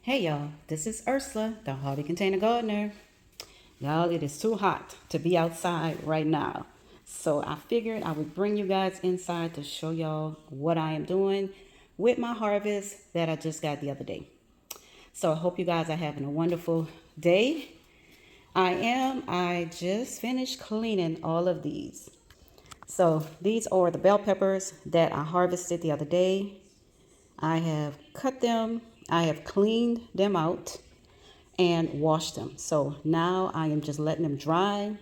Hey y'all, this is Ursula, the Hobby Container Gardener. Y'all, it is too hot to be outside right now. So I figured I would bring you guys inside to show y'all what I am doing with my harvest that I just got the other day. So I hope you guys are having a wonderful day. I just finished cleaning all of these. So these are the bell peppers that I harvested the other day. I have cut them, I have cleaned them out and washed them. So now I am just letting them dry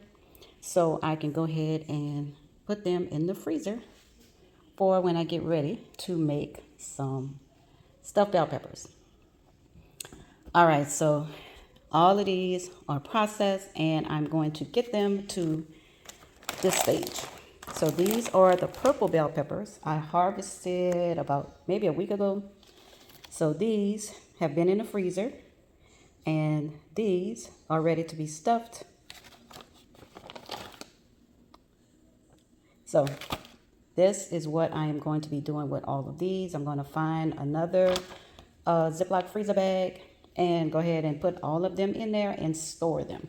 so I can go ahead and put them in the freezer for when I get ready to make some stuffed bell peppers. All right, so all of these are processed and I'm going to get them to this stage. So these are the purple bell peppers I harvested about maybe a week ago. So these have been in the freezer and these are ready to be stuffed. So this is what I am going to be doing with all of these. I'm going to find another Ziploc freezer bag and go ahead and put all of them in there and store them.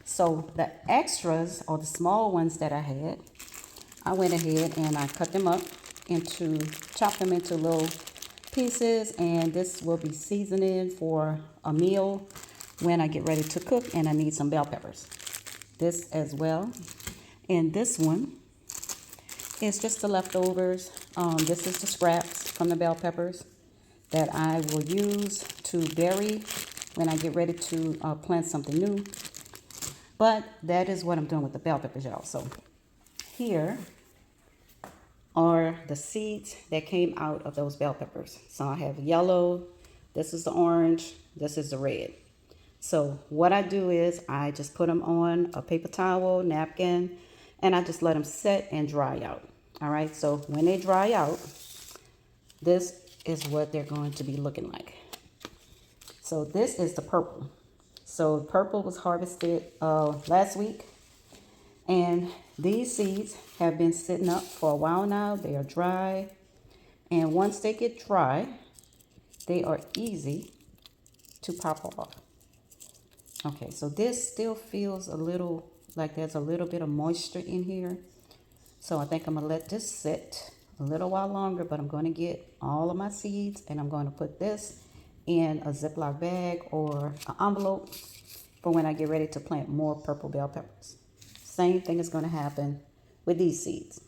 So the extras, or the small ones that I had, I went ahead and I cut them up into, chopped them into little pieces, and this will be seasoning for a meal when I get ready to cook and I need some bell peppers. This as well. And this one is just the leftovers. This is the scraps from the bell peppers that I will use to bury when I get ready to plant something new. But that is what I'm doing with the bell peppers, y'all. So here are the seeds that came out of those bell peppers. So I have yellow, this is the orange, this is the red. So what I do is I just put them on a paper towel, napkin, and I just let them set and dry out. All right, so when they dry out, this is what they're going to be looking like. So this is the purple. So purple was harvested last week, and these seeds have been sitting up for a while now. They are dry, and once they get dry, they are easy to pop off. Okay, so this still feels a little like there's a little bit of moisture in here. So I think I'm gonna let this sit a little while longer, but I'm gonna get all of my seeds and I'm gonna put this in a Ziploc bag or an envelope for when I get ready to plant more purple bell peppers. Same thing is gonna happen with these seeds.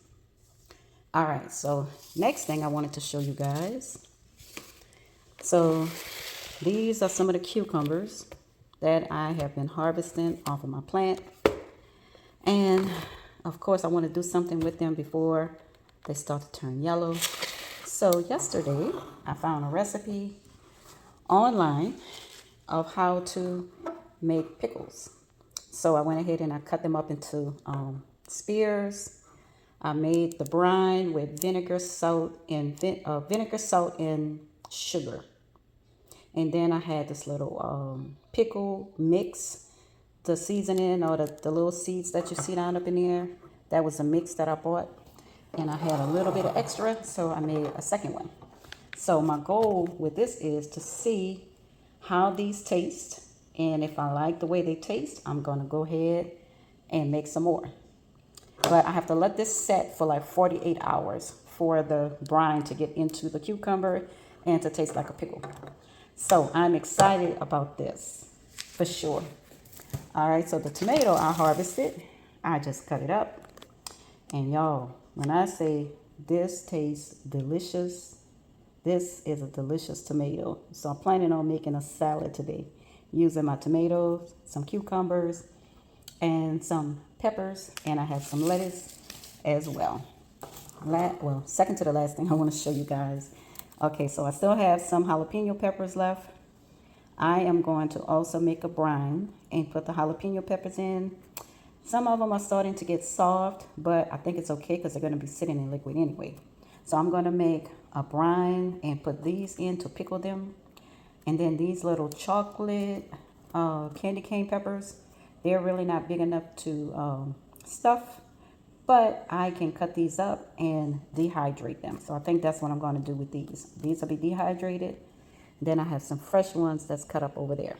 All right, so next thing I wanted to show you guys. So these are some of the cucumbers that I have been harvesting off of my plant. And of course, I want to do something with them before they start to turn yellow. So yesterday, I found a recipe online of how to make pickles. So I went ahead and I cut them up into spears. I made the brine with vinegar, salt, and sugar. And then I had this little pickle mix, the seasoning or the little seeds that you see down up in there. That was a mix that I bought. And I had a little bit of extra, so I made a second one. So my goal with this is to see how these taste. And if I like the way they taste, I'm going to go ahead and make some more. But I have to let this set for like 48 hours for the brine to get into the cucumber and to taste like a pickle. So I'm excited about this for sure. All right, so the tomato I harvested, I just cut it up. And y'all, when I say this tastes delicious, this is a delicious tomato. So I'm planning on making a salad today using my tomatoes, some cucumbers, and some peppers, and I have some lettuce as well. Well, second to the last thing I want to show you guys. Okay, so I still have some jalapeno peppers left. I am going to also make a brine and put the jalapeno peppers in. Some of them are starting to get soft, but I think it's okay because they're going to be sitting in liquid anyway. So I'm going to make a brine and put these in to pickle them. And then these little chocolate candy cane peppers, they're really not big enough to stuff, but I can cut these up and dehydrate them. So I think that's what I'm going to do with these. These will be dehydrated Then I have some fresh ones that's cut up over there.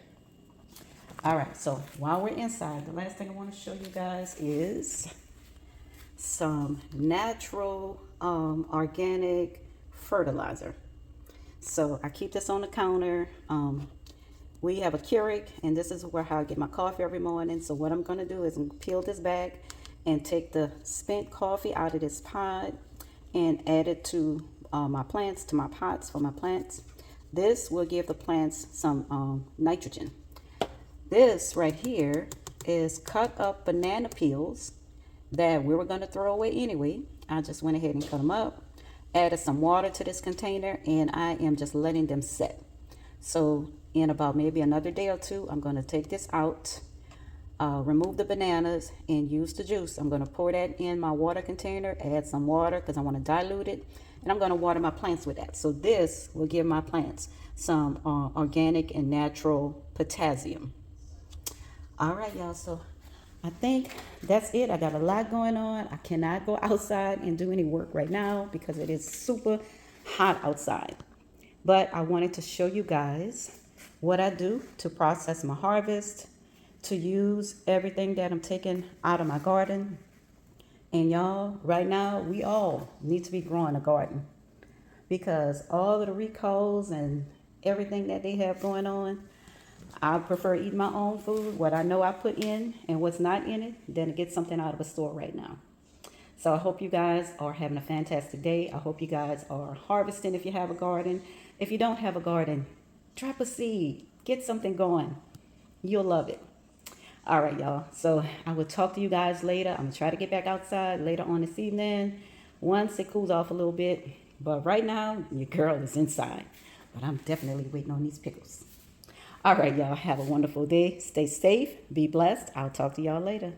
All right, so while we're inside, the last thing I want to show you guys is some natural organic fertilizer. So I keep this on the counter. We have a Keurig, and this is where how I get my coffee every morning. So what I'm going to do is peel this back and take the spent coffee out of this pod and add it to my plants, to my pots for my plants. This will give the plants some nitrogen. This right here is cut up banana peels that we were going to throw away anyway. I just went ahead and cut them up, added some water to this container, and I am just letting them set. So in about maybe another day or two, I'm going to take this out, remove the bananas, and use the juice. I'm going to pour that in my water container, add some water because I want to dilute it, and I'm going to water my plants with that. So this will give my plants some organic and natural potassium. All right, y'all, so I think that's it. I got a lot going on. I cannot go outside and do any work right now because it is super hot outside. But I wanted to show you guys what I do to process my harvest, to use everything that I'm taking out of my garden. And y'all, right now, we all need to be growing a garden because all of the recalls and everything that they have going on, I prefer eating my own food, what I know I put in and what's not in it, than to get something out of a store right now. So I hope you guys are having a fantastic day. I hope you guys are harvesting if you have a garden. If you don't have a garden, drop a seed. Get something going. You'll love it. All right, y'all. So I will talk to you guys later. I'm going to try to get back outside later on this evening once it cools off a little bit. But right now, your girl is inside. But I'm definitely waiting on these pickles. All right, y'all. Have a wonderful day. Stay safe. Be blessed. I'll talk to y'all later.